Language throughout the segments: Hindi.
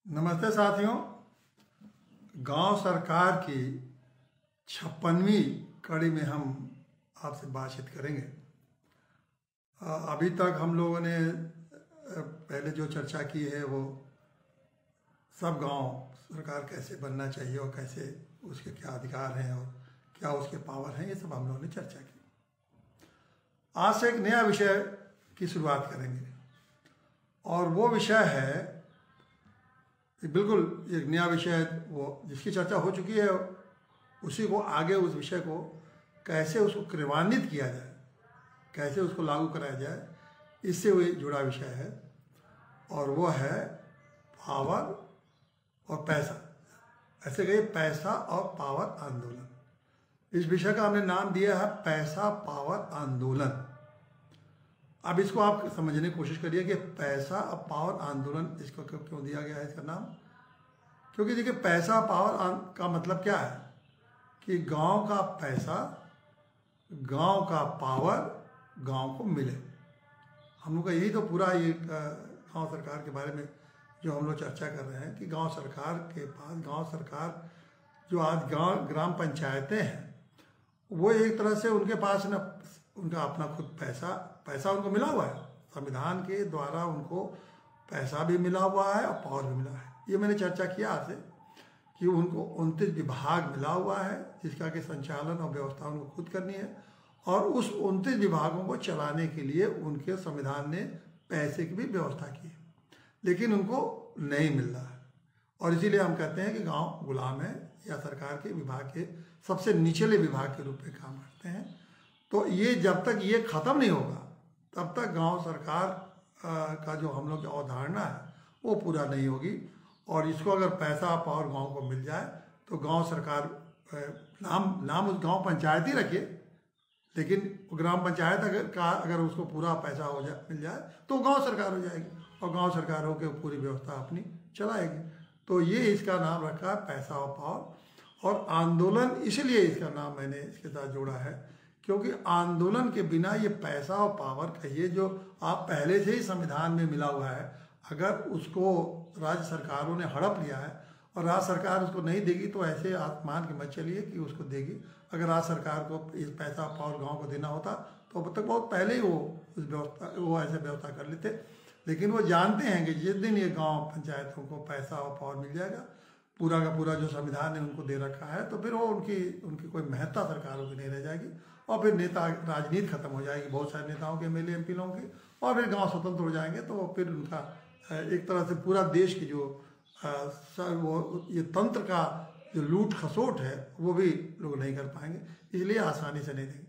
नमस्ते साथियों। गांव सरकार की 56वीं कड़ी में हम आपसे बातचीत करेंगे। अभी तक हम लोगों ने पहले जो चर्चा की है वो सब गांव सरकार कैसे बनना चाहिए और कैसे उसके क्या अधिकार हैं और क्या उसके पावर हैं, ये सब हम लोगों ने चर्चा की। आज से एक नया विषय की शुरुआत करेंगे और वो विषय है, बिल्कुल एक नया विषय है, वो जिसकी चर्चा हो चुकी है उसी को आगे उस विषय को कैसे उसको क्रियान्वित किया जाए, कैसे उसको लागू कराया जाए, इससे वो जुड़ा विषय है और वो है पावर और पैसा। ऐसे कहिए पैसा और पावर आंदोलन। इस विषय का हमने नाम दिया है पैसा पावर आंदोलन। अब इसको आप समझने की कोशिश करिए कि पैसा और पावर आंदोलन इसको क्यों दिया गया है इसका नाम। क्योंकि देखिए पैसा पावर का मतलब क्या है कि गांव का पैसा, गांव का पावर गांव को मिले। हम लोग का यही तो पूरा ये गांव सरकार के बारे में जो हम लोग चर्चा कर रहे हैं कि गांव सरकार के पास, गांव सरकार जो आज गांव ग्राम पंचायतें हैं वो एक तरह से उनके पास न उनका अपना खुद पैसा उनको मिला हुआ है। संविधान के द्वारा उनको पैसा भी मिला हुआ है और पावर भी मिला है। ये मैंने चर्चा किया आपसे कि उनको 29 विभाग मिला हुआ है जिसका कि संचालन और व्यवस्था उनको खुद करनी है और उस 29 विभागों को चलाने के लिए उनके संविधान ने पैसे की भी व्यवस्था की है, लेकिन उनको नहीं मिल रहा है। और इसीलिए हम कहते हैं कि गाँव गुलाम है या सरकार के विभाग के सबसे निचले विभाग के रूप में काम करते हैं। तो ये जब तक ये खत्म नहीं होगा तब तक गांव सरकार का जो हम लोग की अवधारणा है वो पूरा नहीं होगी। और इसको अगर पैसा पावर गांव को मिल जाए तो गांव सरकार नाम उस गांव पंचायत ही रखिए, लेकिन ग्राम पंचायत अगर उसको पूरा पैसा मिल जाए तो गांव सरकार हो जाएगी और गांव सरकार होकर पूरी व्यवस्था अपनी चलाएगी। तो ये इसका नाम रखा है पैसा और पावर। और आंदोलन इसलिए इसका नाम मैंने इसके साथ जोड़ा है क्योंकि आंदोलन के बिना ये पैसा और पावर कहिए जो आप पहले से ही संविधान में मिला हुआ है, अगर उसको राज्य सरकारों ने हड़प लिया है और राज्य सरकार उसको नहीं देगी तो ऐसे आप मान के मत चलिए कि उसको देगी। अगर राज्य सरकार को इस पैसा पावर गांव को देना होता तो अब तक बहुत पहले ही वो ऐसे व्यवस्था कर लेते। लेकिन वो जानते हैं कि जिस दिन ये गाँव पंचायतों को पैसा और पावर मिल जाएगा, पूरा का पूरा जो संविधान ने उनको दे रखा है, तो फिर वो उनकी कोई महत्ता सरकारों की नहीं रह जाएगी और फिर नेता राजनीति खत्म हो जाएगी, बहुत सारे नेताओं के एमएलए एमपी लोगों की, और फिर गांव स्वतंत्र हो जाएंगे। तो फिर उनका एक तरह से पूरा देश की जो वो ये तंत्र का जो लूट खसोट है वो भी लोग नहीं कर पाएंगे, इसलिए आसानी से नहीं देंगे।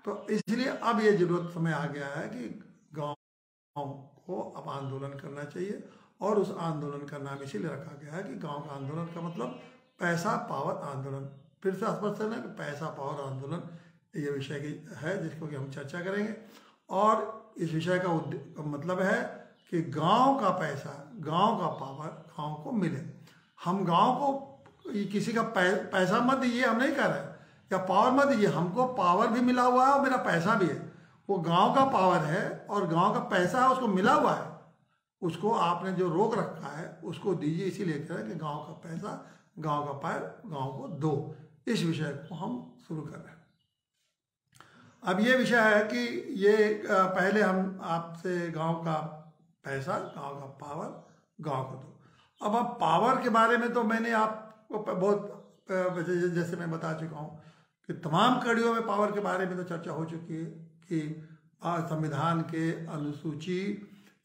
तो इसलिए अब ये जरूरत समय आ गया है कि गाँव को अब आंदोलन करना चाहिए और उस आंदोलन का नाम इसीलिए रखा गया है कि गांव का आंदोलन का मतलब पैसा पावर आंदोलन। फिर से स्पष्ट है ना कि पैसा पावर आंदोलन ये विषय की है जिसको कि हम चर्चा करेंगे। और इस विषय का मतलब है कि गांव का पैसा, गांव का पावर गांव को मिले। हम गांव को किसी का पैसा मत दीजिए, हम नहीं कह रहे हैं, या पावर मत दीजिए, हमको पावर भी मिला हुआ है और मेरा पैसा भी है। वो गाँव का पावर है और गाँव का पैसा है, उसको मिला हुआ है, उसको आपने जो रोक रखा है उसको दीजिए। इसीलिए कह रहे हैं कि गांव का पैसा, गांव का पावर गांव को दो। इस विषय को हम शुरू कर रहे हैं। अब ये विषय है कि ये पहले हम आपसे गांव का पैसा, गांव का पावर गांव को दो। अब पावर के बारे में तो मैंने आपको बहुत जैसे मैं बता चुका हूँ कि तमाम कड़ियों में पावर के बारे में तो चर्चा हो चुकी है कि संविधान के अनुसूची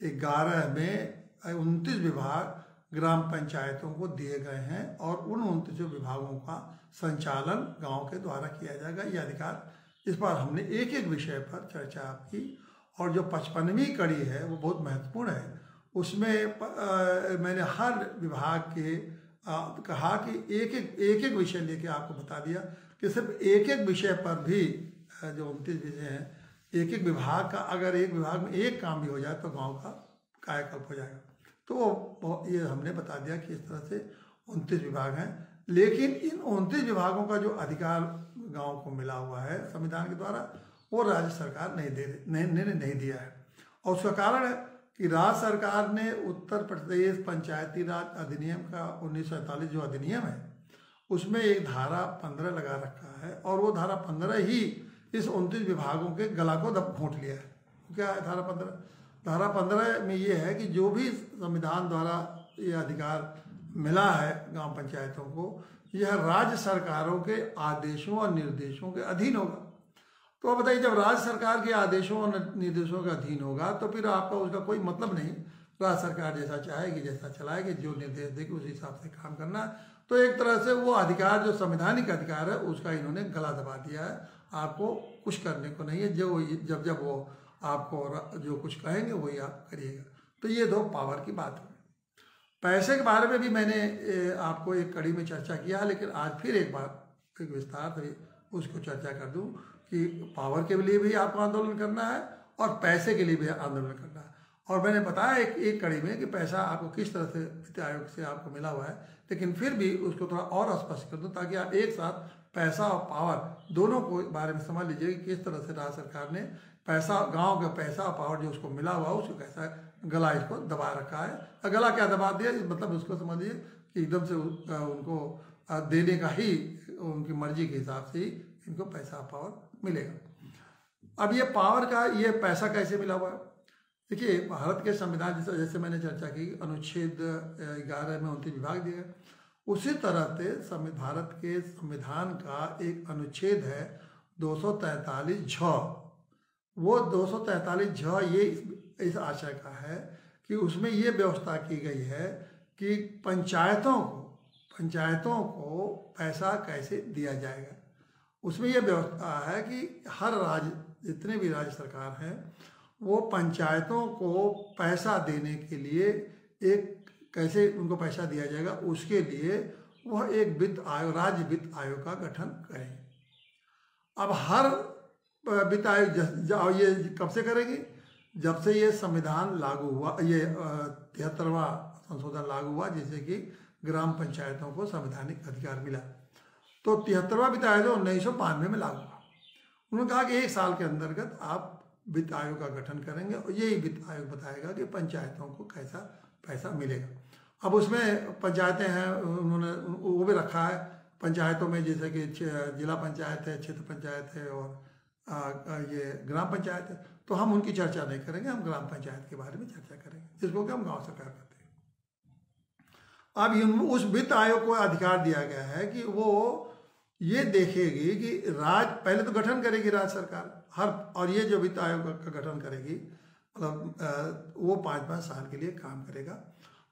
11 में 29 विभाग ग्राम पंचायतों को दिए गए हैं और उन 29 विभागों का संचालन गांव के द्वारा किया जाएगा, ये अधिकार। इस पर हमने एक एक विषय पर चर्चा की और जो 55वीं कड़ी है वो बहुत महत्वपूर्ण है। उसमें मैंने हर विभाग के कहा कि एक एक विषय लेके आपको बता दिया कि सिर्फ एक एक विषय पर भी जो 29 विषय हैं, एक एक विभाग का अगर एक विभाग में एक काम भी हो जाए तो गांव का कायाकल्प हो जाएगा। तो ये हमने बता दिया कि इस तरह से 29 विभाग हैं, लेकिन इन 29 विभागों का जो अधिकार गांव को मिला हुआ है संविधान के द्वारा वो राज्य सरकार नहीं दिया है। और उसका कारण है कि राज्य सरकार ने उत्तर प्रदेश पंचायती राज अधिनियम का 1947 जो अधिनियम है उसमें एक धारा 15 लगा रखा है, और वो धारा 15 ही इस 29 विभागों के गला को घोंट लिया है। क्या है धारा 15? धारा 15 में ये है कि जो भी संविधान द्वारा ये अधिकार मिला है गांव पंचायतों को, यह राज्य सरकारों के आदेशों और निर्देशों के अधीन होगा। तो अब बताइए, जब राज्य सरकार के आदेशों और निर्देशों के अधीन होगा तो फिर आपका उसका कोई मतलब नहीं। राज्य सरकार जैसा चाहेगी, जैसा चलाएगी, जो निर्देश देगी उस हिसाब से काम करना। तो एक तरह से वो अधिकार जो संवैधानिक अधिकार है उसका इन्होंने गला दबा दिया है। आपको कुछ करने को नहीं है, जो जब वो आपको जो कुछ कहेंगे वही आप करिएगा। तो ये दो पावर की बात है। पैसे के बारे में भी मैंने आपको एक कड़ी में चर्चा किया है, लेकिन आज फिर एक बार एक विस्तार से उसको चर्चा कर दूं कि पावर के लिए भी आपको आंदोलन करना है और पैसे के लिए भी आंदोलन करना है। और मैंने बताया एक कड़ी में कि पैसा आपको किस तरह से वित्त आयोग से आपको मिला हुआ है, लेकिन फिर भी उसको थोड़ा और स्पष्ट कर दूं ताकि आप एक साथ पैसा और पावर दोनों को बारे में समझ लीजिए कि किस तरह से राज्य सरकार ने पैसा, गांव का पैसा और पावर जो उसको मिला हुआ उसको कैसा गला इसको दबा रखा है। गला क्या दबा दिया, मतलब उसको समझिए कि एकदम से उनको देने का ही उनकी मर्जी के हिसाब से ही इनको पैसा पावर मिलेगा। अब ये पावर का ये पैसा कैसे मिला हुआ है? देखिए, भारत के संविधान जैसे मैंने चर्चा की, अनुच्छेद 11 में 29 विभाग दिए गए, उसी तरह से भारत के संविधान का एक अनुच्छेद है 243(झ). वो 243(झ) ये इस आशय का है कि उसमें ये व्यवस्था की गई है कि पंचायतों को पैसा कैसे दिया जाएगा। उसमें यह व्यवस्था है कि हर राज्य, जितने भी राज्य सरकार हैं, वो पंचायतों को पैसा देने के लिए एक कैसे उनको पैसा दिया जाएगा उसके लिए वह एक वित्त आयोग, राज्य वित्त आयोग का गठन करें। अब हर वित्त आयोग ये कब से करेगी? जब से ये संविधान लागू हुआ, ये 73वां संशोधन लागू हुआ, जिससे कि ग्राम पंचायतों को संवैधानिक अधिकार मिला। तो 73वां वित्त आयोग 1992 में लागू हुआ। उन्होंने कहा कि 1 साल के अंतर्गत आप वित्त आयोग का गठन करेंगे और यही वित्त आयोग बताएगा कि पंचायतों को कैसा पैसा मिलेगा। अब उसमें पंचायतें हैं, उन्होंने वो भी रखा है पंचायतों में, जैसे कि जिला पंचायत है, क्षेत्र पंचायत है और ये ग्राम पंचायत है। तो हम उनकी चर्चा नहीं करेंगे, हम ग्राम पंचायत के बारे में चर्चा करेंगे, जिसको कि हम गांव सरकार कहते हैं। अब उस वित्त आयोग को अधिकार दिया गया है कि वो ये देखेगी कि पहले तो गठन करेगी राज्य सरकार और ये जो वित्त आयोग का गठन करेगी, मतलब वो 5-5 साल के लिए काम करेगा।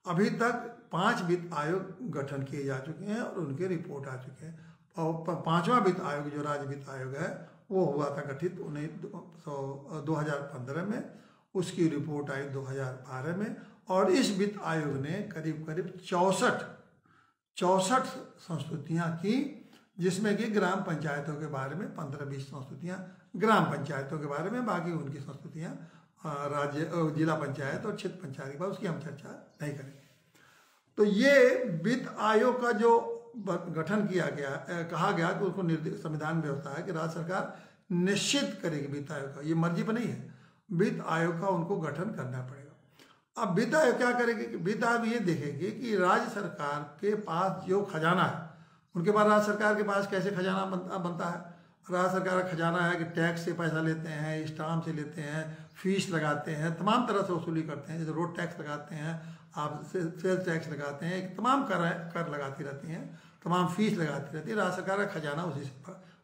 अभी तक 5 वित्त आयोग गठन किए जा चुके हैं और उनके रिपोर्ट आ चुके हैं। और 5वां वित्त आयोग जो राज्य वित्त आयोग है वो हुआ था गठित 2015 में, उसकी रिपोर्ट आई 2012 में। और इस वित्त आयोग ने करीब 64 संस्तुतियाँ की, जिसमें कि ग्राम पंचायतों के बारे में 15-20 संस्तुतियाँ ग्राम पंचायतों के बारे में, बाकी उनकी संस्तुतियाँ जिला पंचायत और क्षेत्र पंचायत के बाद, उसकी हम चर्चा नहीं करेंगे। तो ये वित्त आयोग का जो गठन किया गया, कहा गया कि उसको संविधान व्यवस्था है कि राज्य सरकार निश्चित करेगी वित्त आयोग का, ये मर्जी पर नहीं है, वित्त आयोग का उनको गठन करना पड़ेगा। अब वित्त आयोग क्या करेगी? वित्त आयोग ये देखेगी कि राज्य सरकार के पास जो खजाना है, उनके पास राज्य सरकार के पास कैसे खजाना बनता है। राज्य सरकार का खजाना है कि टैक्स से पैसा लेते हैं, स्टाम्प से लेते हैं, फीस लगाते हैं, तमाम तरह से वसूली करते हैं। जैसे रोड टैक्स लगाते हैं, आप सेल्स टैक्स लगाते हैं, तमाम कर लगाती रहती हैं, तमाम फीस लगाती रहती है। राज्य सरकार का खजाना उसी से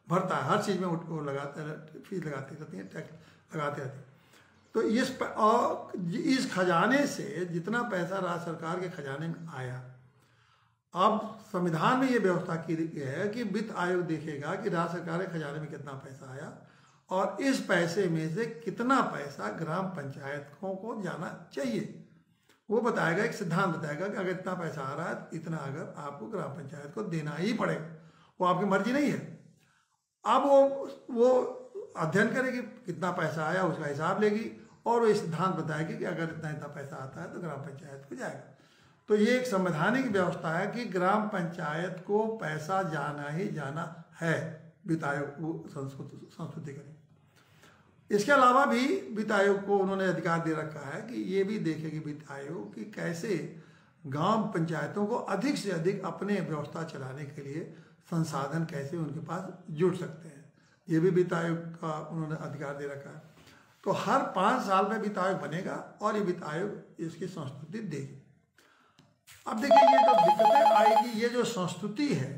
भरता है, हर चीज़ में वो लगाते, फीस लगाती रहती है, टैक्स लगाती रहती है। तो इस खजाने से जितना पैसा राज्य सरकार के खजाने में आया, अब संविधान में ये व्यवस्था की गई है कि वित्त आयोग देखेगा कि राज्य सरकार के खजाने में कितना पैसा आया और इस पैसे में से कितना पैसा ग्राम पंचायतों को जाना चाहिए। वो बताएगा, एक सिद्धांत बताएगा कि अगर इतना पैसा आ रहा है, इतना अगर आपको ग्राम पंचायत को देना ही पड़ेगा, वो आपकी मर्जी नहीं है। अब वो अध्ययन करेगी कितना पैसा आया, उसका हिसाब लेगी और वो सिद्धांत बताएगी कि अगर इतना पैसा आता है तो ग्राम पंचायत को जाएगा। तो ये एक संवैधानिक व्यवस्था है कि ग्राम पंचायत को पैसा जाना ही जाना है, वित्त आयोग वो संस्तुति करेगी। इसके अलावा भी वित्त आयोग को उन्होंने अधिकार दे रखा है कि ये भी देखेगी वित्त आयोग कि कैसे गांव पंचायतों को अधिक से अधिक अपने व्यवस्था चलाने के लिए संसाधन कैसे उनके पास जुड़ सकते हैं, ये भी वित्त आयोग का उन्होंने अधिकार दे रखा है। तो हर 5 साल में वित्त आयोग बनेगा और ये वित्त आयोग इसकी संस्तुति देगी। अब देखिए ये जो दिक्कतें आएगी, ये जो संस्तुति है,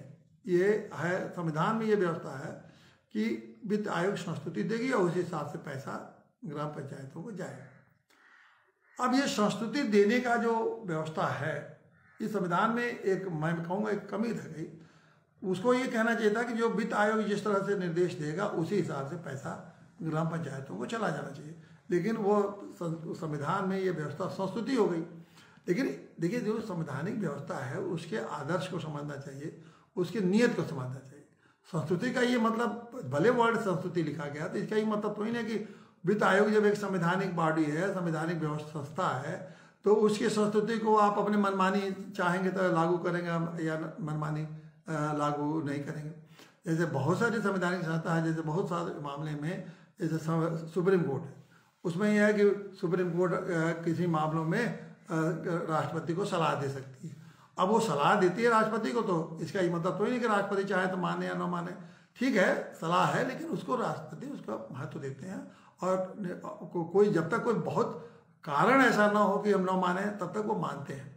ये है संविधान में ये व्यवस्था है कि वित्त आयोग संस्तुति देगी और उसी हिसाब से पैसा ग्राम पंचायतों को जाएगा। अब ये संस्तुति देने का जो व्यवस्था है, इस संविधान में एक मैं कहूँगा एक कमी रह गई। उसको ये कहना चाहिए था कि जो वित्त आयोग जिस तरह से निर्देश देगा उसी हिसाब से पैसा ग्राम पंचायतों को चला जाना चाहिए, लेकिन वो संविधान में ये व्यवस्था संस्तुति हो गई। लेकिन देखिए जो संवैधानिक व्यवस्था है उसके आदर्श को समझना चाहिए, उसकी नीयत को समझना चाहिए। संस्तुति का ये मतलब, भले वर्ड संस्तुति लिखा गया तो इसका ये मतलब तो ही नहीं कि वित्त आयोग जब एक संवैधानिक बॉडी है, संवैधानिक व्यवस्था संस्था है, तो उसकी संस्तुति को आप अपने मनमानी चाहेंगे तो लागू करेंगे या मनमानी लागू नहीं करेंगे। जैसे बहुत सारी संवैधानिक संस्था है, जैसे बहुत सारे मामले में जैसे सुप्रीम कोर्ट है, उसमें यह है कि सुप्रीम कोर्ट किसी मामलों में राष्ट्रपति को सलाह दे सकती है। अब वो सलाह देती है राष्ट्रपति को, तो इसका ये मतलब तो ही नहीं कि राष्ट्रपति चाहे तो माने या न माने, ठीक है सलाह है, लेकिन उसको राष्ट्रपति उसका महत्व देते हैं। और कोई जब तक कोई बहुत कारण ऐसा ना हो कि हम न माने तब तक वो मानते हैं।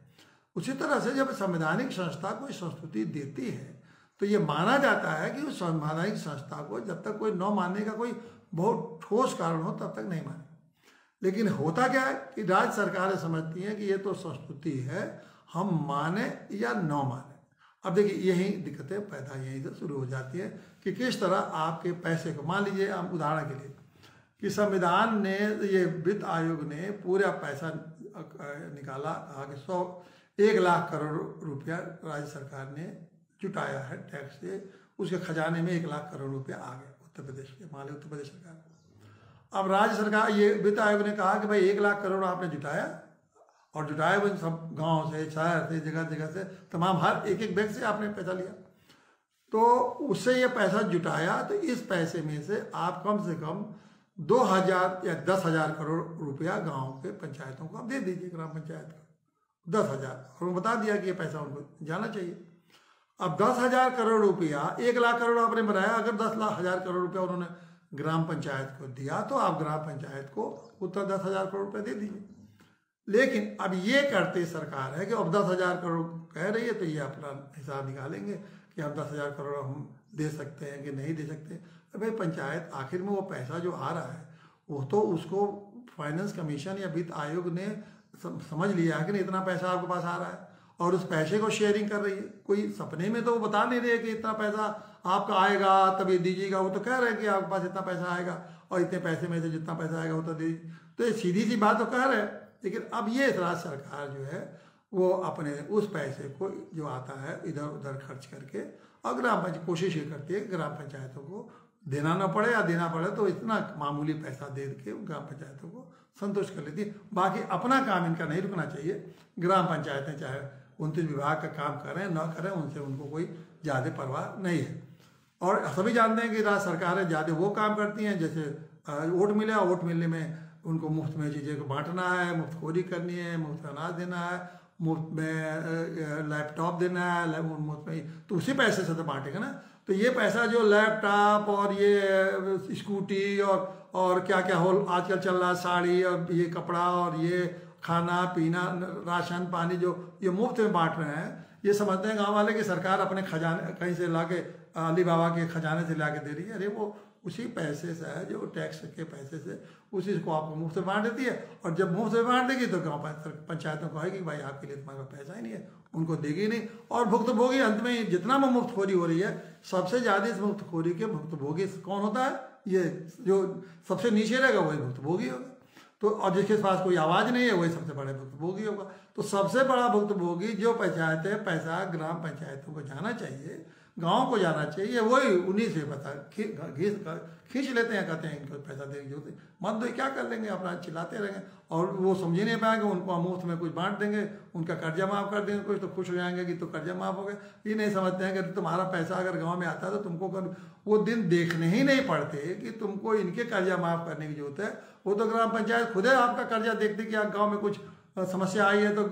उसी तरह से जब संवैधानिक संस्था कोई संस्तुति देती है तो ये माना जाता है कि उस संवैधानिक संस्था को जब तक कोई न मानने का कोई बहुत ठोस कारण हो तब तक नहीं माने। लेकिन होता क्या है कि राज्य सरकारें समझती हैं कि ये तो संस्तुति है, हम माने या न माने। अब देखिए यही दिक्कतें पैदा यहीं से शुरू हो जाती है कि किस तरह आपके पैसे को, मान लीजिए हम उदाहरण के लिए कि संविधान ने, ये वित्त आयोग ने पूरा पैसा निकाला, आगे 1 लाख करोड़ रुपया राज्य सरकार ने जुटाया है टैक्स से, उसके खजाने में 1 लाख करोड़ रुपया आ गया उत्तर प्रदेश के, मान लीजिए उत्तर प्रदेश सरकार। अब राज्य सरकार, ये वित्त आयोग ने कहा कि भाई 1 लाख करोड़ आपने जुटाया, और जुटाया वो सब गांव से, शहर से, जगह जगह से, तमाम हर एक एक बैंक से आपने पैसा लिया, तो उससे ये पैसा जुटाया, तो इस पैसे में से आप कम से कम 2000 या 10,000 करोड़ रुपया गांव के पंचायतों को आप दे दीजिए, ग्राम पंचायत को 10,000, और बता दिया कि ये पैसा उनको जाना चाहिए। अब 10,000 करोड़ रुपया, 1 लाख करोड़ आपने बनाया, अगर 10,000 करोड़ रुपया उन्होंने ग्राम पंचायत को दिया तो आप ग्राम पंचायत को उत्तर 10,000 करोड़ रुपये दे दीजिए। लेकिन अब ये करते सरकार है कि अब 10,000 करोड़ कह रही है तो ये अपना हिसाब निकालेंगे कि हम 10,000 करोड़ हम दे सकते हैं कि नहीं दे सकते। तो भाई पंचायत आखिर में वो पैसा जो आ रहा है वो तो उसको फाइनेंस कमीशन या वित्त आयोग ने समझ लिया है कि नहीं इतना पैसा आपके पास आ रहा है, और उस पैसे को शेयरिंग कर रही है। कोई सपने में तो वो बता नहीं रहे कि इतना पैसा आपका आएगा तभी दीजिएगा, वो तो कह रहे हैं कि आपके पास इतना पैसा आएगा और इतने पैसे में से जितना पैसा आएगा वो तो दीजिए। तो ये सीधी सी बात तो कह रहे हैं, लेकिन अब ये राज्य सरकार जो है वो अपने उस पैसे को जो आता है इधर उधर खर्च करके, और ग्राम पंचायत कोशिश ये करती है ग्राम पंचायतों को देना ना पड़े, या देना पड़े तो इतना मामूली पैसा दे के ग्राम पंचायतों को संतुष्ट कर लेती है। बाकी अपना काम इनका नहीं रुकना चाहिए। ग्राम पंचायतें चाहे 29 विभाग का काम करें न करें, उनसे उनको कोई ज़्यादा परवाह नहीं है। और सभी जानते हैं कि राज्य सरकारें ज़्यादा वो काम करती हैं, जैसे वोट मिला, वोट मिलने में उनको मुफ्त में चीज़ें को बांटना है, मुफ्तखोरी करनी है, मुफ्त अनाज देना है, मुफ्त में लैपटॉप देना है, मुफ्त में, तो उसी पैसे से तो बांटेगा ना। तो ये पैसा जो लैपटॉप और ये स्कूटी और क्या क्या हो आजकल चल रहा है, साड़ी और ये कपड़ा और ये खाना पीना राशन पानी जो ये मुफ्त में बांट रहे हैं, ये समझते हैं गांव वाले कि सरकार अपने खजाने कहीं से लाके अली बाबा के खजाने से लाके दे रही है। अरे वो उसी पैसे से है जो टैक्स के पैसे से, उसी को आपको मुफ्त में बांट देती है। और जब मुफ्त में बांट देगी तो गाँव पंचायतों को कहेगी भाई आपके लिए तुम्हारे पास पैसा ही नहीं है, उनको देगी नहीं। और भुक्तभोगी अंत में जितना में मुफ्तखोरी हो रही है, सबसे ज़्यादा इस मुफ्तखोरी के भुक्तभोगी कौन होता है? ये जो सबसे नीचे रहेगा वही भुक्तभोगी होगा। तो और जिसके पास कोई आवाज़ नहीं है वही सबसे बड़ा भुक्तभोगी होगा। तो सबसे बड़ा भुक्तभोगी जो पंचायतें पैसा ग्राम पंचायतों को जाना चाहिए गाँव को जाना चाहिए, वही उन्हीं से पता खींच लेते हैं, कहते हैं इनको पैसा देने की जरूरत है, मत दो, क्या कर लेंगे, अपना चिल्लाते रहेंगे और वो समझ ही नहीं पाएंगे। उनको हम मुफ्त में कुछ बांट देंगे, उनका कर्जा माफ़ कर देंगे कुछ, तो खुश हो जाएंगे कि तो कर्जा माफ़ हो गया। ये नहीं समझते हैं कि तुम्हारा पैसा अगर गाँव में आता है तो तुमको वो दिन देखने ही नहीं पड़ते कि तुमको इनके कर्जा माफ़ करने की जरूरत है। वो तो ग्राम पंचायत खुद है आपका कर्जा देखती कि आप गाँव में कुछ समस्या आई है तो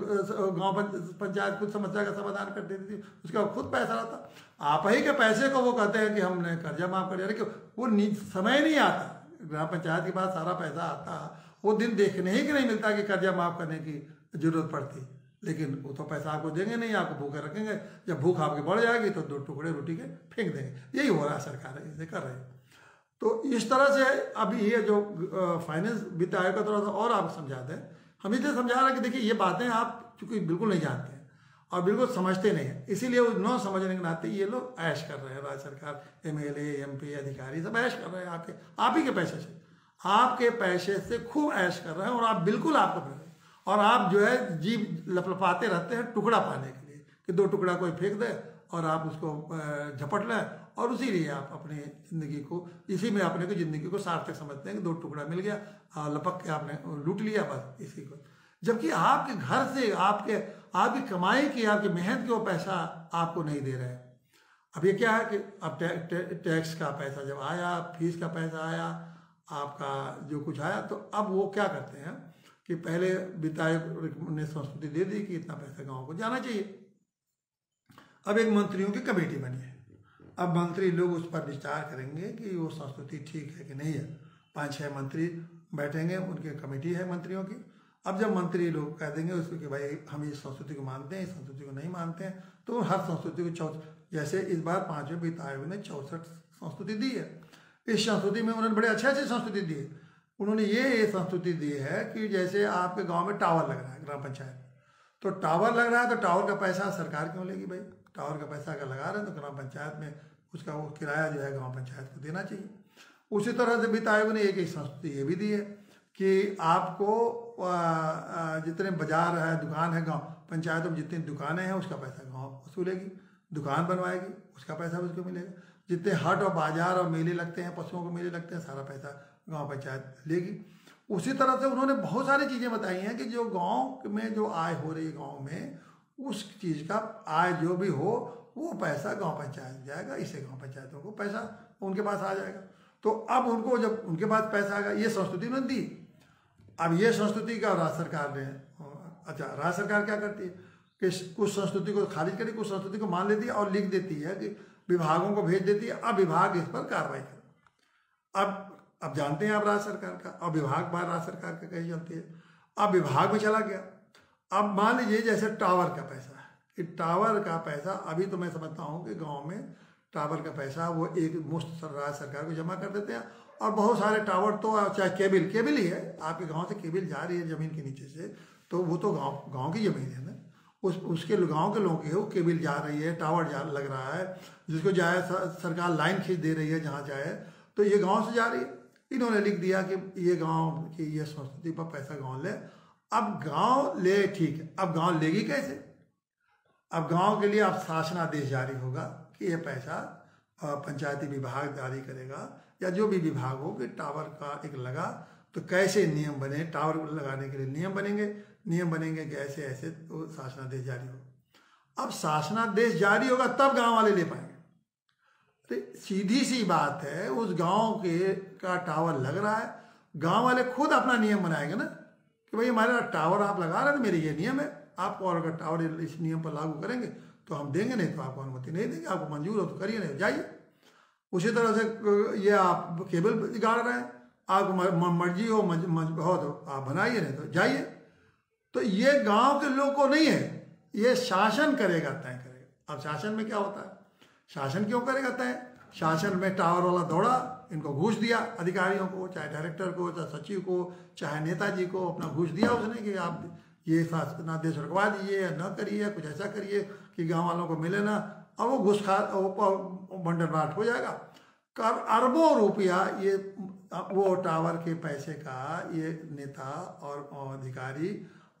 गांव पंचायत खुद समस्या का समाधान कर देती थी, उसका खुद पैसा रहता। आप ही के पैसे को वो कहते हैं कि हमने कर्जा माफ कर दिया, लेकिन वो समय नहीं आता, ग्राम पंचायत के पास सारा पैसा आता, वो दिन देखने ही कि नहीं मिलता कि कर्जा माफ करने की जरूरत पड़ती। लेकिन वो तो पैसा आपको देंगे नहीं, आपको भूखे रखेंगे, जब भूख आपकी बढ़ जाएगी तो 2 टुकड़े रोटी के फेंक देंगे। यही हो रहा है, सरकार ऐसे कर रही है। तो इस तरह से अभी ये जो फाइनेंस वित्त आयोग का थोड़ा सा और आप समझाते हैं, हम इसलिए समझा रहे हैं कि देखिए ये बातें आप चूंकि बिल्कुल नहीं जानते हैं और बिल्कुल समझते नहीं हैं, इसीलिए वो न समझने के नाते ये लोग ऐश कर रहे हैं। राज्य सरकार, MLA MP अधिकारी सब ऐश कर रहे हैं आप ही के पैसे से, आपके पैसे से खूब ऐश कर रहे हैं और आप बिल्कुल आपको कर रहे हैं। और आप जो है जीभ लपलपाते रहते हैं टुकड़ा पाने के लिए कि 2 टुकड़ा कोई फेंक दे और आप उसको झपट लें और उसी लिए आप अपनी ज़िंदगी को, इसी में अपने को ज़िंदगी को सार्थक समझते हैं कि 2 टुकड़ा मिल गया, लपक के आपने लूट लिया बस इसी को। जबकि आपके घर से आपकी कमाई की, आपकी मेहनत की वो पैसा आपको नहीं दे रहे हैं। अब ये क्या है कि अब टैक्स का पैसा जब आया, फीस का पैसा आया, आपका जो कुछ आया, तो अब वो क्या करते हैं कि पहले वित्त आयोग ने संस्तुति दे दी कि इतना पैसा गाँव को जाना चाहिए। अब एक मंत्रियों की कमेटी बनी है, अब मंत्री लोग उस पर विचार करेंगे कि वो संस्तुति ठीक है कि नहीं है। 5-6 मंत्री बैठेंगे, उनकी कमेटी है मंत्रियों की। अब जब मंत्री लोग कह देंगे उसको कि भाई हम इस संस्तुति को मानते हैं, इस संस्तुति को नहीं मानते हैं, तो हर संस्तुति को जैसे इस बार 5वें वित्त आयोग ने 64 संस्तुति दी है। इस संस्तुति में उन्होंने बड़े अच्छे संस्तुति दी है। उन्होंने ये संस्तुति दी है कि जैसे आपके गाँव में टावर लग रहा है ग्राम पंचायत, तो टावर लग रहा है तो टावर का पैसा सरकार क्यों लेगी भाई? टावर का पैसा अगर लगा रहे हैं तो ग्राम पंचायत में उसका वो किराया जो है गांव पंचायत को देना चाहिए। उसी तरह से वित्त आयोग ने एक संस्तुति ये भी दी है कि आपको जितने बाजार है, दुकान है, गांव पंचायतों में जितनी दुकानें हैं उसका पैसा गांव वसूलेगी, दुकान बनवाएगी उसका पैसा उसको मिलेगा। जितने हाट और बाजार और मेले लगते हैं, पशुओं के मेले लगते हैं, सारा पैसा गाँव पंचायत लेगी। उसी तरह से उन्होंने बहुत सारी चीज़ें बताई हैं कि जो गाँव में जो आय हो रही है गाँव में, उस चीज़ का आय जो भी हो वो पैसा गांव पंचायत जाएगा, इससे गांव पंचायतों को पैसा उनके पास आ जाएगा। तो अब उनको जब उनके पास पैसा आएगा, ये संस्तुति उन्होंने दी। अब ये संस्तुति का राज्य सरकार ने, अच्छा राज्य सरकार क्या करती है कि कुछ संस्तुति को खारिज करी, कुछ संस्तुति को मान लेती है और लिख देती है कि विभागों को भेज देती है, अब विभाग इस पर कार्रवाई करे। अब जानते हैं आप राज्य सरकार का, अब विभाग बाहर राज्य सरकार का कहीं चलती है, अब विभाग में चला गया। अब मान लीजिए जैसे टावर का पैसा है, कि टावर का पैसा अभी तो मैं समझता हूँ कि गांव में टावर का पैसा वो एक मुश्त राज्य सरकार को जमा कर देते हैं। और बहुत सारे टावर तो चाहे केबल ही है, आपके गांव से केबल जा रही है ज़मीन के नीचे से, तो वो तो गांव की ज़मीन है ना, उसके गांव के लोगों की है, वो केबल जा रही है, टावर लग रहा है, जिसको जाए सरकार लाइन खींच दे रही है जहाँ जाए, तो ये गाँव से जा रही है। इन्होंने लिख दिया कि ये गाँव की ये संस्कृति पर पैसा गाँव ले। अब गांव ले, ठीक है, अब गांव लेगी कैसे? अब गांव के लिए अब शासनादेश जारी होगा कि ये पैसा पंचायती विभाग जारी करेगा या जो भी विभाग हो कि टावर का एक लगा तो कैसे नियम बने, टावर लगाने के लिए नियम बनेंगे कि ऐसे ऐसे, तो शासनादेश जारी हो। अब शासनादेश जारी होगा तब गांव वाले ले पाएंगे। तो सीधी सी बात है, उस गांव का टावर लग रहा है, गांव वाले खुद अपना नियम बनाएंगे ना कि भाई हमारा टावर आप लगा रहे हैं, मेरे ये नियम है, आपको और अगर टावर इस नियम पर लागू करेंगे तो हम देंगे, नहीं तो आपको अनुमति नहीं देंगे, आपको मंजूर हो तो करिए, नहीं जाइए। उसी तरह से ये आप केबल गाड़ रहे हैं, आपको मर्जी हो तो आप बनाइए, नहीं तो जाइए। तो ये गांव के लोग को नहीं है, ये शासन करेगा, तय करेगा। अब शासन में क्या होता है, शासन क्यों करेगा तय? शासन में टावर वाला दौड़ा, इनको घूस दिया अधिकारियों को, चाहे डायरेक्टर को, चाहे सचिव को, चाहे नेताजी को, अपना घूस दिया उसने कि आप ये शासनादेश रुकवा दीजिए, न करिए, कुछ ऐसा करिए कि गांव वालों को मिले ना। अब वो घूस खा बंडल बाट हो जाएगा, अरबों रुपया ये वो टावर के पैसे का ये नेता और अधिकारी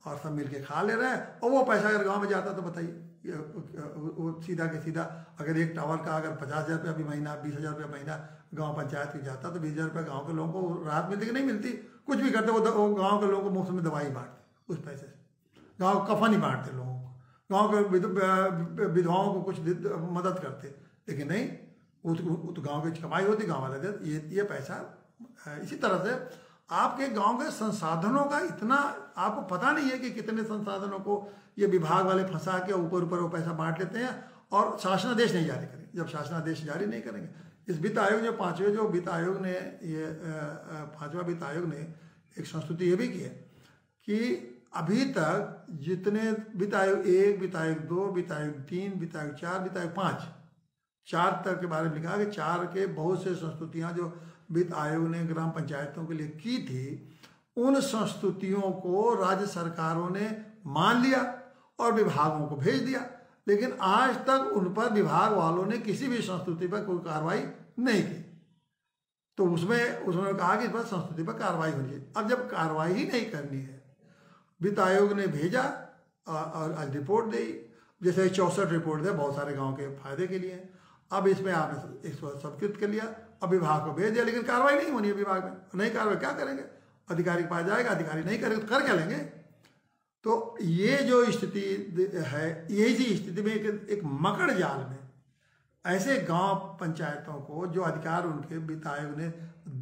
और सब मिल के खा ले रहे हैं। और वो पैसा अगर गाँव में जाता तो बताइए, वो सीधा के सीधा अगर एक टावर का अगर 50,000 रुपया भी महीना, 20,000 रुपया महीना गांव पंचायत की जाता तो 20,000 रुपया गांव के लोगों को राहत मिलती कि नहीं मिलती? कुछ भी करते वो गांव के लोगों को मुफ्त में दवाई बांटते, उस पैसे से गाँव कफन ही बांटते लोगों को, गाँव के विधवाओं को कुछ मदद करते, लेकिन नहीं, वो तो गाँव की कमाई होती, गाँव वाले देते ये पैसा। इसी तरह से आपके गांव के संसाधनों का इतना आपको पता नहीं है कि कितने संसाधनों को ये विभाग वाले फंसा के ऊपर ऊपर वो पैसा बांट लेते हैं और शासनादेश नहीं जारी करेंगे। जब शासनादेश जारी नहीं करेंगे, इस वित्त आयोग जो पांचवें जो वित्त आयोग ने ये पांचवा वित्त आयोग ने एक संस्तुति ये भी की है कि अभी तक जितने वित्त आयोग 1, वित्त आयोग 2, वित्त आयोग 3, वित्त आयोग 4, वित्त आयोग 5, 4 तक के बारे में लिखा कि 4 के बहुत से संस्तुतियां जो वित्त आयोग ने ग्राम पंचायतों के लिए की थी, उन संस्तुतियों को राज्य सरकारों ने मान लिया और विभागों को भेज दिया, लेकिन आज तक उन पर विभाग वालों ने किसी भी संस्तुति पर कोई कार्रवाई नहीं की। तो उसमें कहा कि इस पर संस्तुति पर कार्रवाई होनी चाहिए। अब जब कार्रवाई ही नहीं करनी है, वित्त आयोग ने भेजा और आज रिपोर्ट दी, जैसे 64 रिपोर्ट है बहुत सारे गाँव के फायदे के लिए। अब इसमें आपने इसको स्वीकृत कर लिया, अब विभाग को भेज दिया, लेकिन कार्रवाई नहीं होनी है विभाग में। नहीं कार्रवाई क्या करेंगे? अधिकारी के पास जाएगा, अधिकारी नहीं करेंगे तो कर क्या लेंगे? तो ये जो स्थिति है, यही सी स्थिति में एक मकड़ जाल में ऐसे गांव पंचायतों को जो अधिकार उनके वित्त आयोग ने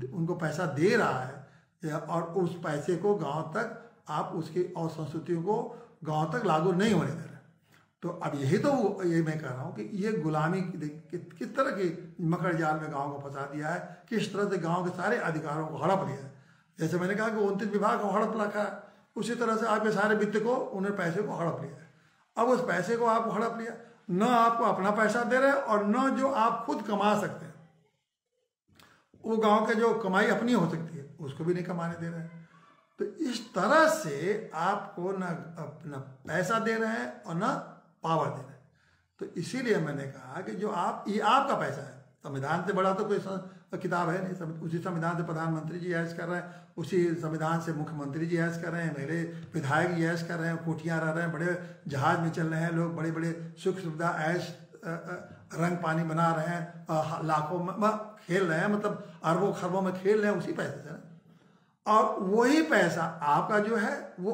उनको पैसा दे रहा है और उस पैसे को गांव तक आप उसकी और संस्कृतियों को गांव तक लागू नहीं होने दे रहे। तो अब यही तो ये मैं कह रहा हूँ कि ये गुलामी किस तरह की मकड़ जाल में गांव को फंसा दिया है, किस तरह से गांव के सारे अधिकारों को हड़प लिया है। जैसे मैंने कहा कि 29 विभाग को हड़प रखा है, उसी तरह से आपके सारे वित्त को, उन्हें पैसे को हड़प लिया है। अब उस पैसे को आपको हड़प लिया, न आपको अपना पैसा दे रहे और न जो आप खुद कमा सकते हैं, वो गांव के जो कमाई अपनी हो सकती है उसको भी नहीं कमाने दे रहे हैं। तो इस तरह से आपको न अपना पैसा दे रहे हैं और न पावर दे रहे हैं। तो इसीलिए मैंने कहा कि जो ये आपका पैसा है, संविधान से बड़ा तो कोई किताब है नहीं। उसी संविधान से प्रधानमंत्री जी ऐश कर रहे हैं, उसी संविधान से मुख्यमंत्री जी ऐश कर रहे हैं, मेरे विधायक जी ऐश कर रहे हैं, कोठियाँ रह रहे हैं, बड़े जहाज में चल रहे हैं लोग, बड़े बड़े सुख सुविधा ऐश रंग पानी बना रहे हैं, लाखों में खेल रहे हैं, मतलब अरबों खरबों में खेल रहे हैं उसी पैसे से। और वही पैसा आपका जो है वो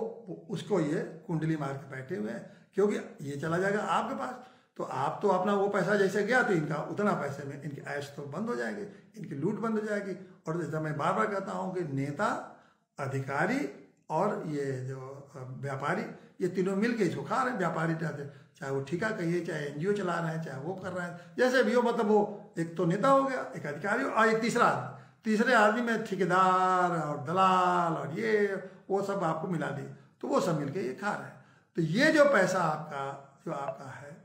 उसको ये कुंडली मार के बैठे हुए हैं, क्योंकि ये चला जाएगा आपके पास। तो आप तो अपना वो पैसा जैसे गया तो इनका उतना पैसे में इनकी ऐश तो बंद हो जाएंगे, इनकी लूट बंद हो जाएगी। और जैसा मैं बार बार कहता हूँ कि नेता, अधिकारी और ये जो व्यापारी, ये तीनों मिलके इसको खा रहे हैं। व्यापारी चाहे वो ठेका कहिए, चाहे एनजीओ चला रहे हैं, चाहे वो कर रहे हैं, जैसे भी हो, मतलब वो एक तो नेता हो गया, एक अधिकारी और एक तीसरे आदमी में ठेकेदार और दलाल और ये वो सब आपको मिला दिए, तो वो सब मिलके ये खा रहे हैं। तो ये जो पैसा आपका है,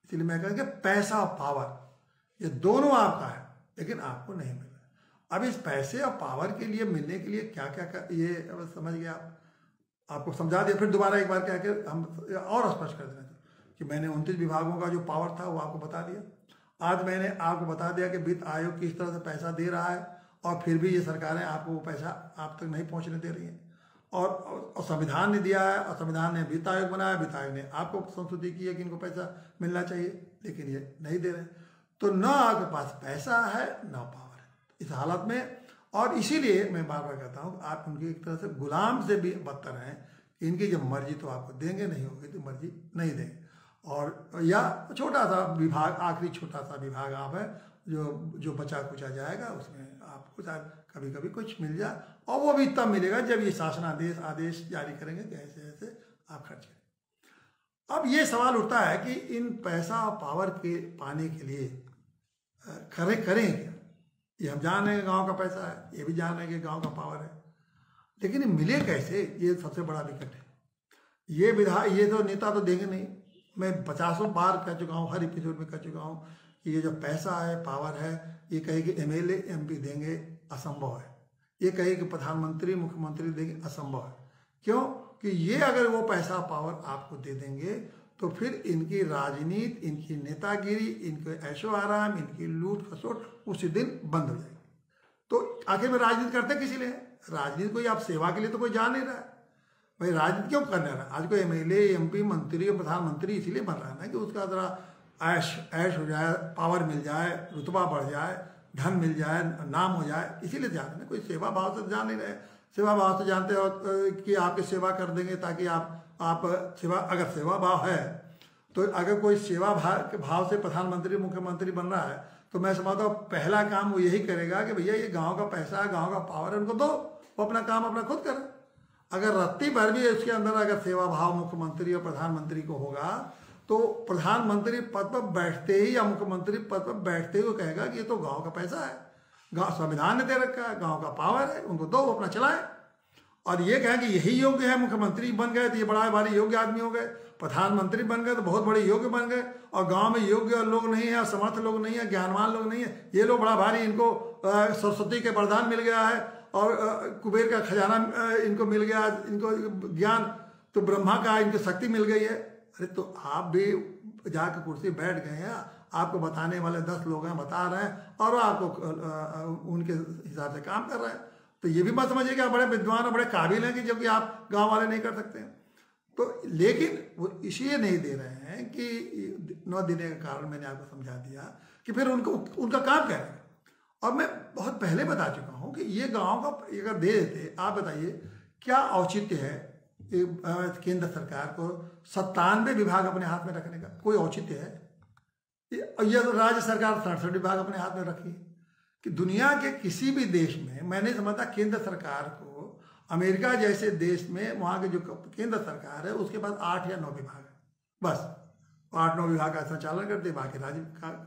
इसलिए मैं कहूँगा पैसा और पावर ये दोनों आपका है, लेकिन आपको नहीं मिल रहा। अब इस पैसे और पावर के लिए मिलने के लिए क्या क्या ये अब समझ गया आपको समझा दिया। फिर दोबारा एक बार क्या कि हम और स्पष्ट कर देना कि मैंने 29 विभागों का जो पावर था वो आपको बता दिया। आज मैंने आपको बता दिया कि वित्त आयोग किस तरह से पैसा दे रहा है और फिर भी ये सरकारें आपको वो पैसा आप तक नहीं पहुँचने दे रही हैं। और संविधान ने दिया है और संविधान ने वित्त आयोग बनाया, वित्त आयोग ने आपको संस्तुति की है कि इनको पैसा मिलना चाहिए, लेकिन ये नहीं दे रहे। तो न आपके पास पैसा है न पावर है इस हालत में। और इसीलिए मैं बार बार कहता हूँ आप उनकी एक तरह से गुलाम से भी बदतर हैं। इनकी जब मर्जी तो आपको देंगे, नहीं होगी तो मर्जी नहीं देंगे। और या छोटा सा विभाग, आखिरी छोटा सा विभाग आप है जो बचा कुचा जाएगा, उसमें आपको शायद कभी कभी कुछ मिल जाए, और वो भी तब मिलेगा जब ये शासनादेश आदेश जारी करेंगे कि ऐसे ऐसे आप खर्च करें। अब ये सवाल उठता है कि इन पैसा और पावर के पाने के लिए करें क्या? ये हम जान रहे हैं गाँव का पैसा है, ये भी जान रहे हैं कि गाँव का पावर है, लेकिन ये मिले कैसे, ये सबसे बड़ा विकट है। ये तो नेता तो देंगे नहीं। मैं 50 बार कह चुका हूँ, हर एपिसोड में कह चुका हूँ कि ये जो पैसा है, पावर है, ये कहे कि एमएलए एमपी देंगे, असंभव है। ये कहे कि प्रधानमंत्री मुख्यमंत्री देंगे, असंभव है। क्यों? कि ये अगर वो पैसा पावर आपको दे देंगे तो फिर इनकी राजनीति, इनकी नेतागिरी, इनके ऐशो आराम, इनकी लूट खसोट उसी दिन बंद हो जाएगी। तो आखिर में राजनीति करते किसी लिए? राजनीति कोई आप सेवा के लिए तो कोई जा नहीं रहा है। भाई राजनीति क्यों करने रहा है? आज कोई MLA, MP, मंत्री और प्रधानमंत्री इसीलिए बन रहा है ना कि उसका ज़रा ऐश हो जाए, पावर मिल जाए, रुतबा बढ़ जाए, धन मिल जाए, नाम हो जाए, इसीलिए जान रहे। कोई सेवा भाव से जान नहीं रहे। सेवा भाव से जानते हो कि आपकी सेवा कर देंगे ताकि आप सेवा, अगर सेवा भाव है तो अगर कोई सेवा भाव से प्रधानमंत्री मुख्यमंत्री बन रहा है तो मैं समझता हूँ पहला काम वो यही करेगा कि भैया ये गांव का पैसा है, गांव का पावर है, उनको दो, वो अपना काम अपना खुद करे। अगर रत्ती भर भी उसके अंदर अगर सेवा भाव मुख्यमंत्री और प्रधानमंत्री को होगा तो प्रधानमंत्री पद पर बैठते ही या मुख्यमंत्री पद पर बैठते ही वो कहेगा कि ये तो गांव का पैसा है, गांव संविधान ने दे रखा है, गांव का पावर है, उनको दो, वो अपना चलाए। और ये कहें कि यही योग्य है, मुख्यमंत्री बन गए तो ये बड़ा भारी योग्य आदमी हो गए, प्रधानमंत्री बन गए तो बहुत बड़े योग्य बन गए, और गांव में योग्य लोग नहीं है, समर्थ लोग नहीं है, ज्ञानवान लोग नहीं है, ये लोग बड़ा भारी, इनको सरस्वती के वरदान मिल गया है और कुबेर का खजाना इनको मिल गया, इनको ज्ञान, तो ब्रह्मा का इनको शक्ति मिल गई है। अरे तो आप भी जाकर कुर्सी बैठ गए हैं, आपको बताने वाले 10 लोग हैं, बता रहे हैं और आपको उनके हिसाब से काम कर रहे हैं। तो ये भी मत समझिए कि आप बड़े विद्वान और बड़े काबिल हैं कि जो कि आप गांव वाले नहीं कर सकते हैं। तो लेकिन वो इसलिए नहीं दे रहे हैं कि 9 देने का कारण मैंने आपको समझा दिया कि फिर उनको उनका काम क्या है। और मैं बहुत पहले बता चुका हूं कि ये गांव का अगर दे देते, आप बताइए क्या औचित्य है केंद्र सरकार को 97 विभाग अपने हाथ में रखने का? कोई औचित्य है? ये राज्य सरकार 67 विभाग अपने हाथ में रखी है कि दुनिया के किसी भी देश में मैं नहीं समझता केंद्र सरकार को, अमेरिका जैसे देश में वहाँ के जो केंद्र सरकार है उसके पास 8 या 9 विभाग है, बस 8-9 विभाग का संचालन करते हैं, बाकी राज्य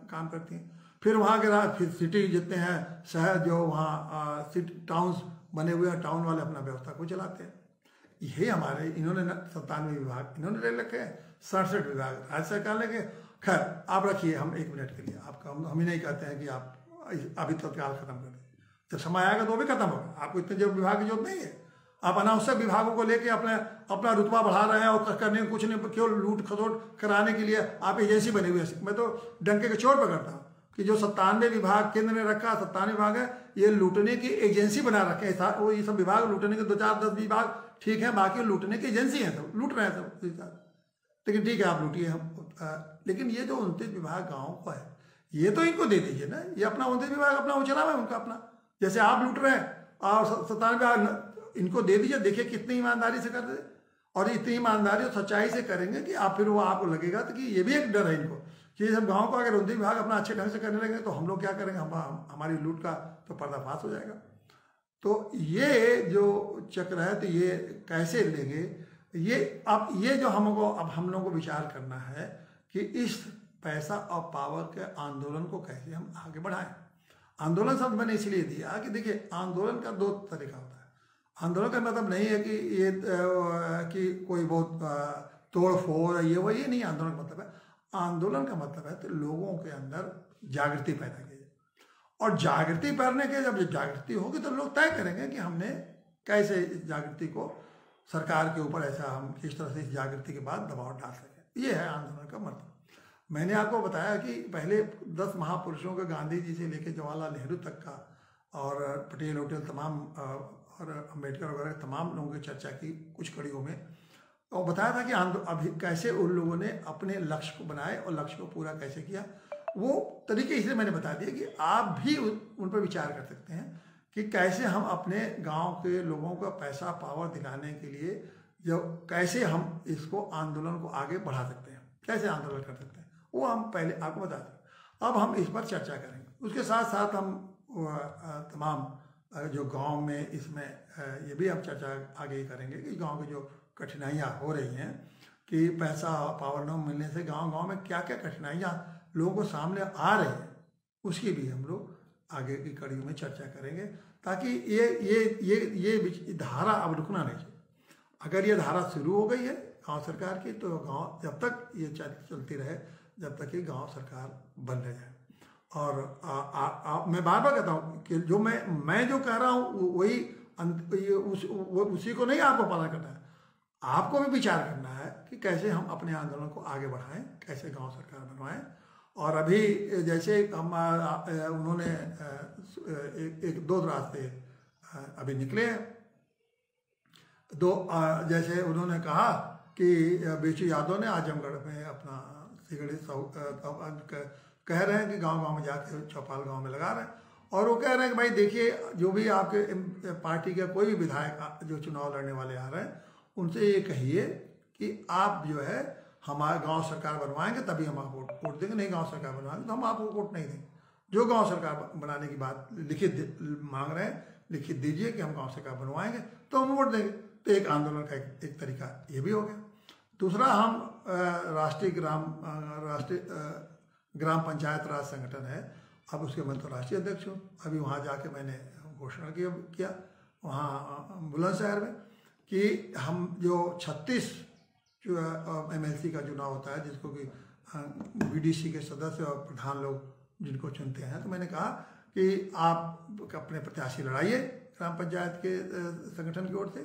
काम करते हैं। फिर वहाँ के फिर सिटी जितने हैं, शहर जो वहाँ सिटी टाउन्स बने हुए हैं, टाउन वाले अपना व्यवस्था को चलाते हैं। यही हमारे इन्होंने 97 विभाग इन्होंने ले रखे हैं, 67 विभाग राज्य सरकार लेके। खैर आप रखिए, हम 1 मिनट के लिए आपका हम ही नहीं कहते हैं कि आप अभी तत्काल खत्म कर दें, जब समय आएगा तो भी खत्म होगा। आपको इतने जो विभाग की जरूरत नहीं है, आप अनावश्यक विभागों को लेके अपना रुतबा बढ़ा रहे हैं और करने कुछ नहीं, क्यों लूट खसोट कराने के लिए आप एजेंसी बनी हुई है। मैं तो डंके के चोट पर करता हूँ कि जो 97 विभाग केंद्र ने रखा, 97 विभाग है, ये लूटने की एजेंसी बना रखे हैं। वो ये सब विभाग लूटने के 2-4-10 विभाग ठीक है, बाकी लूटने की एजेंसी है, सब लूट रहे हैं सब। लेकिन ठीक है आप लूटिए, हम लेकिन ये जो 29 विभाग गाँव को है ये तो इनको दे दीजिए ना, ये अपना 29 विभाग अपना उचला है उनका अपना, जैसे आप लूट रहे हैं और 97 विभाग इनको दे दीजिए। देखिए कितनी ईमानदारी से कर दे, और इतनी ईमानदारी और सच्चाई से करेंगे कि आप फिर वो आपको लगेगा तो कि ये भी एक डर है इनको कि ये सब गाँव को अगर 29 विभाग अपना अच्छे ढंग से करने लगेंगे तो हम लोग क्या करेंगे, हमारी लूट का तो पर्दाफाश हो जाएगा। तो ये जो चक्र है तो ये कैसे लेंगे, ये अब ये जो हमको अब हम लोगों को विचार करना है कि इस पैसा और पावर के आंदोलन को कैसे हम आगे बढ़ाएं। आंदोलन शब्द मैंने इसलिए दिया कि देखिए आंदोलन का 2 तरीका होता है। आंदोलन का मतलब नहीं है कि ये कि कोई बहुत तोड़ फोड़ ये वो, ये नहीं आंदोलन का मतलब है। आंदोलन का मतलब है तो लोगों के अंदर जागृति पैदा की जाए, और जागृति पैदा के जब जागृति होगी तो लोग तय करेंगे कि हमने कैसे इस जागृति को सरकार के ऊपर ऐसा हम किस तरह से इस जागृति के बाद दबाव डाल सकें। ये है आंदोलन का मतलब। मैंने आपको बताया कि पहले 10 महापुरुषों के, गांधी जी से लेकर जवाहरलाल नेहरू तक का, और पटेल होटल तमाम और अम्बेडकर वगैरह तमाम लोगों की चर्चा की कुछ कड़ियों में, और बताया था कि अभी कैसे उन लोगों ने अपने लक्ष्य को बनाए और लक्ष्य को पूरा कैसे किया। वो तरीके इसलिए मैंने बता दिया कि आप भी उन पर विचार कर सकते हैं कि कैसे हम अपने गांव के लोगों को पैसा पावर दिलाने के लिए जो कैसे हम इसको आंदोलन को आगे बढ़ा सकते हैं, कैसे आंदोलन कर सकते हैं, वो हम पहले आपको बता दें। अब हम इस पर चर्चा करेंगे। उसके साथ साथ हम तमाम जो गांव में इसमें ये भी हम चर्चा आगे करेंगे कि गांव की जो कठिनाइयाँ हो रही हैं कि पैसा पावर न मिलने से गांव में क्या क्या कठिनाइयाँ लोगों को सामने आ रही हैं, उसकी भी हम लोग आगे की कड़ी में चर्चा करेंगे, ताकि ये धारा अब रुकना नहीं चाहिए। अगर ये धारा शुरू हो गई है गांव सरकार की, तो गांव जब तक ये चलती रहे, जब तक ये गांव सरकार बन रह जाए। और मैं बार बार कहता हूँ कि जो मैं जो कह रहा हूँ वही उसी को नहीं आपको पालन करना है, आपको भी विचार करना है कि कैसे हम अपने आंदोलन को आगे बढ़ाएं, कैसे गांव सरकार बनवाएं। और अभी जैसे हम उन्होंने 1-2 रास्ते अभी निकले हैं। जैसे उन्होंने कहा कि बेचू यादव ने आजमगढ़ में अपना सिगड़ी कह रहे हैं कि गांव-गांव में जाके चौपाल गांव में लगा रहे हैं, और वो कह रहे हैं कि भाई देखिए, जो भी आपके पार्टी के कोई भी विधायक जो चुनाव लड़ने वाले आ रहे हैं, उनसे ये कहिए कि आप जो है हमारे गांव सरकार बनवाएंगे तभी हम आपको वोट देंगे, नहीं गांव सरकार बनवाएंगे तो हम आपको वोट नहीं देंगे। जो गांव सरकार बनाने की बात लिखित मांग रहे हैं, लिखित दीजिए कि हम गांव सरकार बनवाएंगे तो हम वोट देंगे। तो एक आंदोलन का एक तरीका ये भी हो गया। दूसरा, हम राष्ट्रीय ग्राम पंचायत राज संगठन है, अब उसके मैं तो राष्ट्रीय अध्यक्ष हूँ। अभी वहाँ जाके मैंने घोषणा किया वहाँ बुलंदशहर में कि हम जो 36 जो MLC का चुनाव होता है, जिसको कि BDC के सदस्य और प्रधान लोग जिनको चुनते हैं, तो मैंने कहा कि आप अपने प्रत्याशी लड़ाइए ग्राम पंचायत के संगठन की ओर से,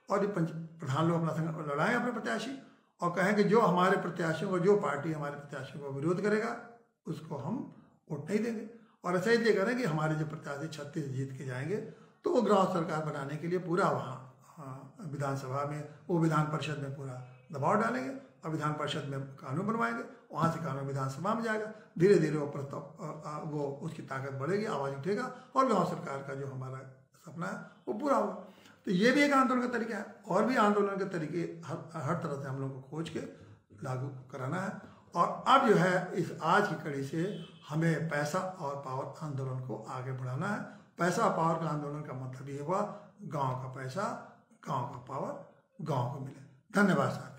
और ये प्रधान लोग अपना लड़ाएं अपने प्रत्याशी, और कहें कि जो हमारे प्रत्याशियों को, जो पार्टी हमारे प्रत्याशियों को विरोध करेगा उसको हम वोट नहीं देंगे। और ऐसा ही करें कि हमारे जो प्रत्याशी 36 जीत के जाएंगे तो वो ग्राम सरकार बनाने के लिए पूरा वहाँ विधानसभा में, वो विधान परिषद में पूरा दबाव डालेंगे, और विधान परिषद में कानून बनवाएंगे, वहाँ से कानून विधानसभा में जाएगा, धीरे धीरे वो उसकी ताकत बढ़ेगी, आवाज़ उठेगा, और गाँव सरकार का जो हमारा सपना है वो पूरा होगा। तो ये भी एक आंदोलन का तरीका है, और भी आंदोलन के तरीके हर तरह से हम लोग को खोज के लागू कराना है। और अब जो है इस आज की कड़ी से हमें पैसा और पावर आंदोलन को आगे बढ़ाना है। पैसा और पावर का आंदोलन का मतलब ये हुआ गांव का पैसा, गांव का पावर गांव को मिले। धन्यवाद साहब।